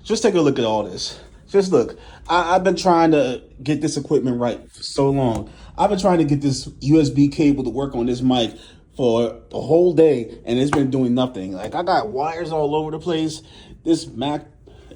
Just take a look at all this. Just look. I've been trying to get this equipment right for so long. I've been trying to get this USB cable to work on this mic for the whole day, and it's been doing nothing. Like, I got wires all over the place. This Mac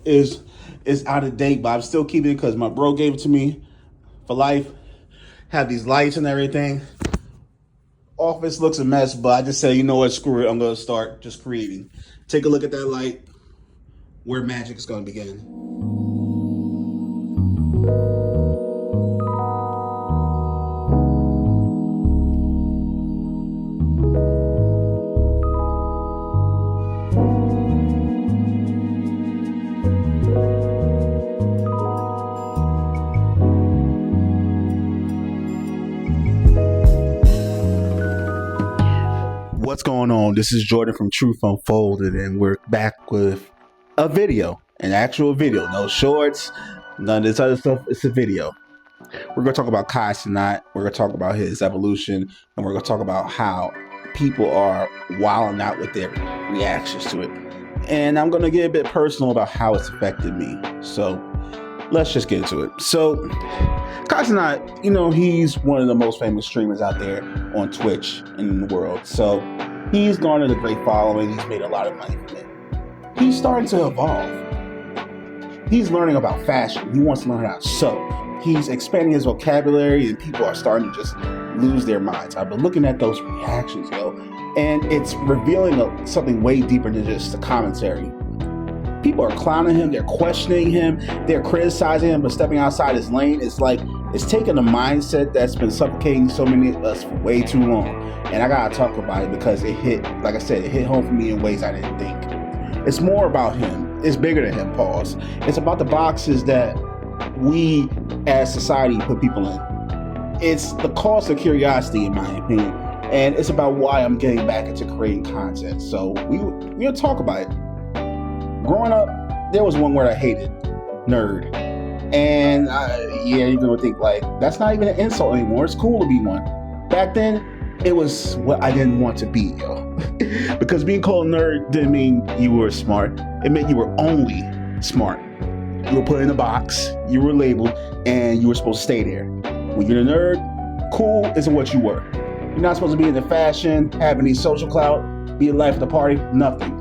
is out of date, but I'm still keeping it because my bro gave it to me for life. Have these lights and everything. Office looks a mess, but I just say, you know what, screw it. I'm going to start just creating. Take a look at that light. Where magic is going to begin. What's going on? This is Jordan from Truth Unfolded, and we're back with a video, an actual video. No shorts, none of this other stuff. It's a video. We're going to talk about Kai Cenat. We're going to talk about his evolution, and we're going to talk about how people are wilding out with their reactions to it. And I'm going to get a bit personal about how it's affected me. So let's just get into it. So Kai Cenat, he's one of the most famous streamers out there on Twitch in the world. So he's garnered a great following. He's made a lot of money from it. He's starting to evolve. He's learning about fashion. He wants to learn how to sew. He's expanding his vocabulary, and people are starting to just lose their minds. I've been looking at those reactions, and it's revealing something way deeper than just a commentary. People are clowning him, they're questioning him, they're criticizing him, but stepping outside his lane. It's like it's taken a mindset that's been suffocating so many of us for way too long. And I gotta talk about it because it hit, like I said, it hit home for me in ways I didn't think. It's more about him. It's bigger than him, pause. It's about the boxes that we as society put people in. It's the cost of curiosity, in my opinion. And it's about why I'm getting back into creating content. So we'll talk about it. Growing up, there was one word I hated, nerd. And you're gonna think like, that's not even an insult anymore. It's cool to be one. Back then, it was what I didn't want to be, because being called nerd didn't mean you were smart. It meant you were only smart. You were put in a box, you were labeled, and you were supposed to stay there. When you're a nerd, cool isn't what you were. You're not supposed to be into fashion, have any social clout, be a life of the party, nothing.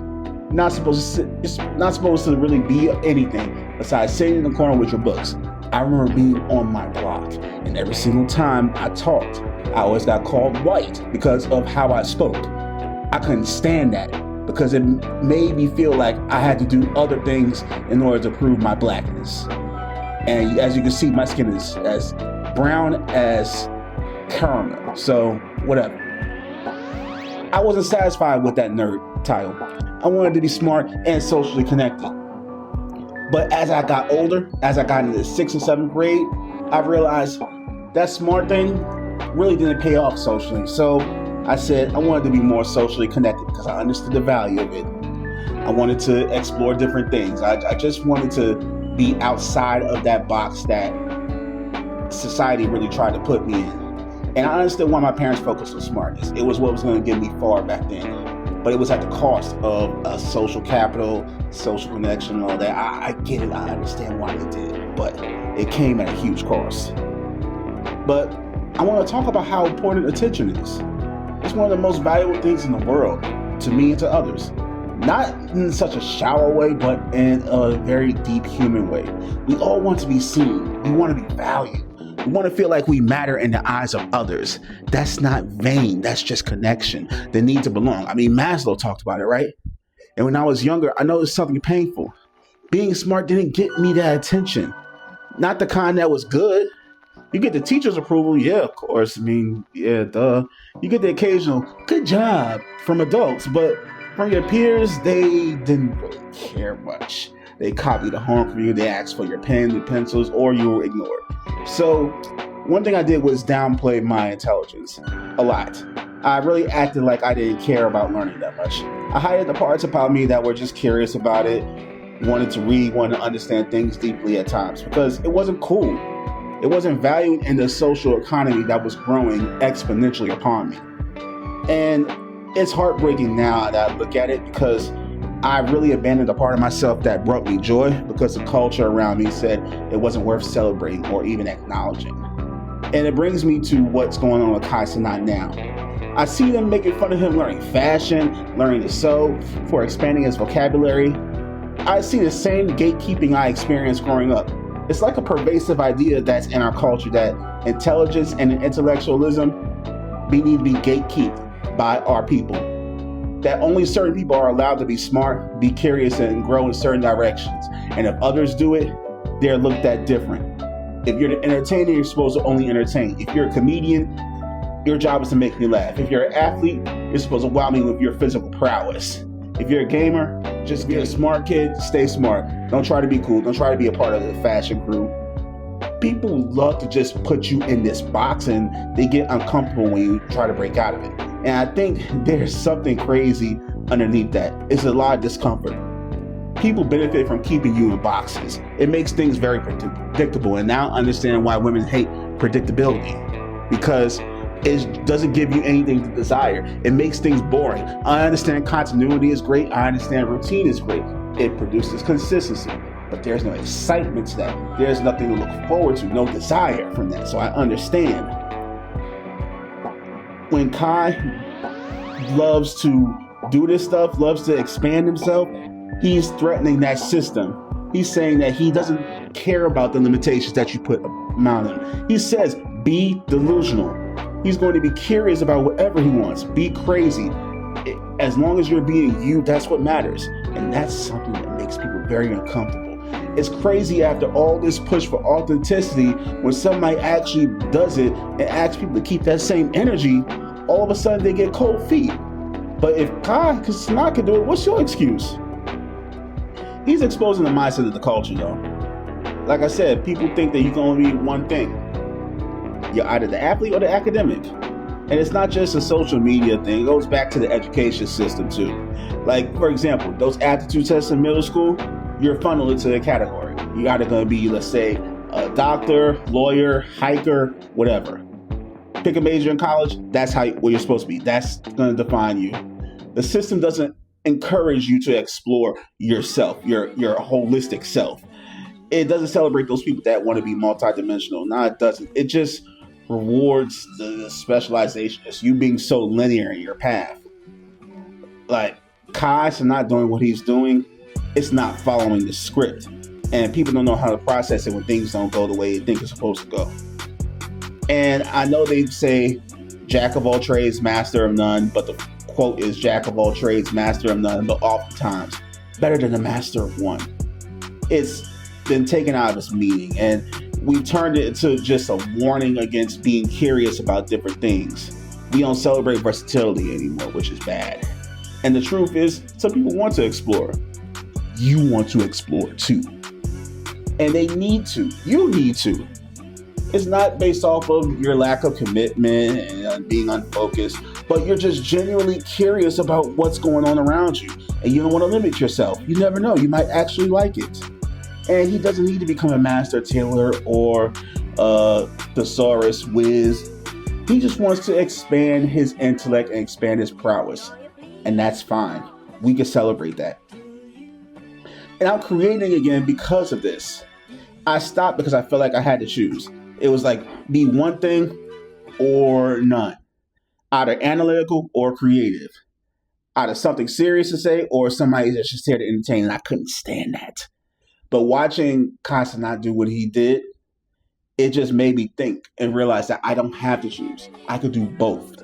Not supposed to really be anything besides sitting in the corner with your books. I remember being on my block, and every single time I talked, I always got called white because of how I spoke. I couldn't stand that because it made me feel like I had to do other things in order to prove my blackness. And as you can see, my skin is as brown as caramel, so whatever. I wasn't satisfied with that nerd title. I wanted to be smart and socially connected. But as I got older, as I got into the 6th and 7th grade, I realized that smart thing really didn't pay off socially. So I said I wanted to be more socially connected because I understood the value of it. I wanted to explore different things. I just wanted to be outside of that box that society really tried to put me in. And I understood why my parents focused on smartness. It was what was going to get me far back then. But it was at the cost of a social capital, social connection, and all that. I get it. I understand why they did it. But it came at a huge cost. But I want to talk about how important attention is. It's one of the most valuable things in the world, to me and to others. Not in such a shallow way, but in a very deep human way. We all want to be seen. We want to be valued. We want to feel like we matter in the eyes of others. That's not vain. That's just connection. The need to belong. I mean, Maslow talked about it, right? And when I was younger, I noticed something painful. Being smart didn't get me that attention. Not the kind that was good. You get the teacher's approval, yeah, of course. I mean, yeah, duh. You get the occasional good job from adults, but from your peers, they didn't really care much. They copied the homework from you, they asked for your pen and pencils, or you were ignored. So one thing I did was downplay my intelligence a lot. I really acted like I didn't care about learning that much. I hid the parts about me that were just curious about it, wanted to read, wanted to understand things deeply at times, because it wasn't cool. It wasn't valued in the social economy that was growing exponentially upon me. And it's heartbreaking now that I look at it, because I really abandoned a part of myself that brought me joy because the culture around me said it wasn't worth celebrating or even acknowledging. And it brings me to what's going on with Kai Cenat now. I see them making fun of him learning fashion, learning to sew, for expanding his vocabulary. I see the same gatekeeping I experienced growing up. It's like a pervasive idea that's in our culture that intelligence and intellectualism need to be gatekept by our people. That only certain people are allowed to be smart, be curious, and grow in certain directions. And if others do it, they're looked at different. If you're an entertainer, you're supposed to only entertain. If you're a comedian, your job is to make me laugh. If you're an athlete, you're supposed to wow me with your physical prowess. If you're a gamer, just be a smart kid, stay smart. Don't try to be cool. Don't try to be a part of the fashion crew. People love to just put you in this box and they get uncomfortable when you try to break out of it. And I think there's something crazy underneath that. It's a lot of discomfort. People benefit from keeping you in boxes. It makes things very predictable. And now I understand why women hate predictability, because it doesn't give you anything to desire. It makes things boring. I understand continuity is great. I understand routine is great. It produces consistency, but there's no excitement to that. There's nothing to look forward to, no desire from that. So I understand. When Kai loves to do this stuff, loves to expand himself, he's threatening that system. He's saying that he doesn't care about the limitations that you put on him. He says, be delusional. He's going to be curious about whatever he wants. Be crazy. As long as you're being you, that's what matters. And that's something that makes people very uncomfortable. It's crazy after all this push for authenticity, when somebody actually does it and asks people to keep that same energy, all of a sudden they get cold feet. But if Kai Cenat can do it, what's your excuse? He's exposing the mindset of the culture, though. Like I said, people think that you can only be one thing. You're either the athlete or the academic. And it's not just a social media thing. It goes back to the education system too. Like, for example, those aptitude tests in middle school, you're funneled into a category. You either going to be, let's say, a doctor, lawyer, hiker, whatever. Pick a major in college, that's what you're supposed to be. That's going to define you. The system doesn't encourage you to explore yourself, your holistic self. It doesn't celebrate those people that want to be multidimensional. No, it doesn't. It just rewards the specialization. It's you being so linear in your path. Like, Kai's not doing what he's doing. It's not following the script. And people don't know how to process it when things don't go the way they think it's supposed to go. And I know they say, jack of all trades, master of none, but the quote is jack of all trades, master of none, but oftentimes better than the master of one. It's been taken out of its meaning, and we turned it into just a warning against being curious about different things. We don't celebrate versatility anymore, which is bad. And the truth is, some people want to explore. You want to explore too. And they need to. You need to. It's not based off of your lack of commitment and being unfocused, but you're just genuinely curious about what's going on around you. And you don't want to limit yourself. You never know. You might actually like it. And he doesn't need to become a master tailor or thesaurus whiz. He just wants to expand his intellect and expand his prowess. And that's fine. We can celebrate that. And I'm creating again because of this. I stopped because I felt like I had to choose. It was like, be one thing or none. Either analytical or creative. Either something serious to say or somebody that's just here to entertain. And I couldn't stand that. But watching Kai Cenat do what he did, it just made me think and realize that I don't have to choose. I could do both.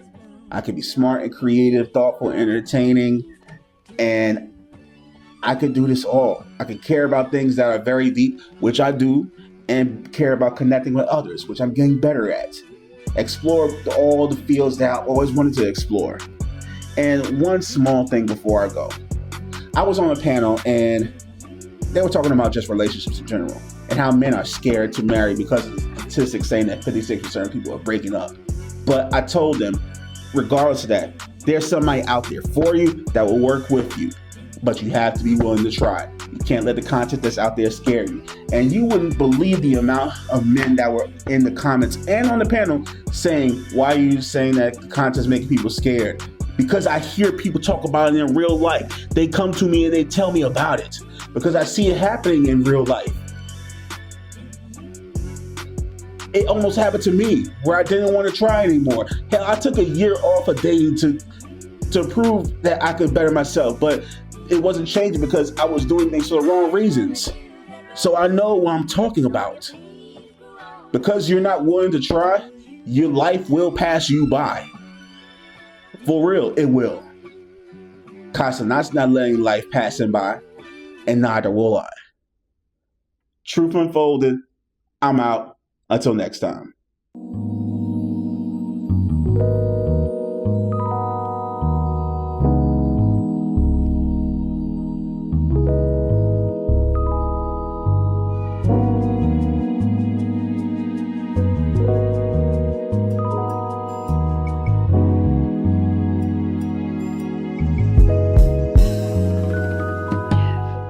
I could be smart and creative, thoughtful, entertaining, and I could do this all. I could care about things that are very deep, which I do, and care about connecting with others, which I'm getting better at. Explore all the fields that I always wanted to explore. And one small thing before I go. I was on a panel and they were talking about just relationships in general and how men are scared to marry because of the statistics saying that 56% of people are breaking up. But I told them, regardless of that, there's somebody out there for you that will work with you, but you have to be willing to try. You can't let the content that's out there scare you. And you wouldn't believe the amount of men that were in the comments and on the panel saying, why are you saying that the content's making people scared? because I hear people talk about it in real life. They come to me and they tell me about it because I see it happening in real life. It almost happened to me where I didn't want to try anymore. Hell, I took a year off of dating to prove that I could better myself, but it wasn't changing because I was doing things for the wrong reasons. So I know what I'm talking about. Because you're not willing to try, your life will pass you by. For real, it will. Kai Cenat's not letting life pass him by, and neither will I. Truth Unfolded, I'm out. Until next time.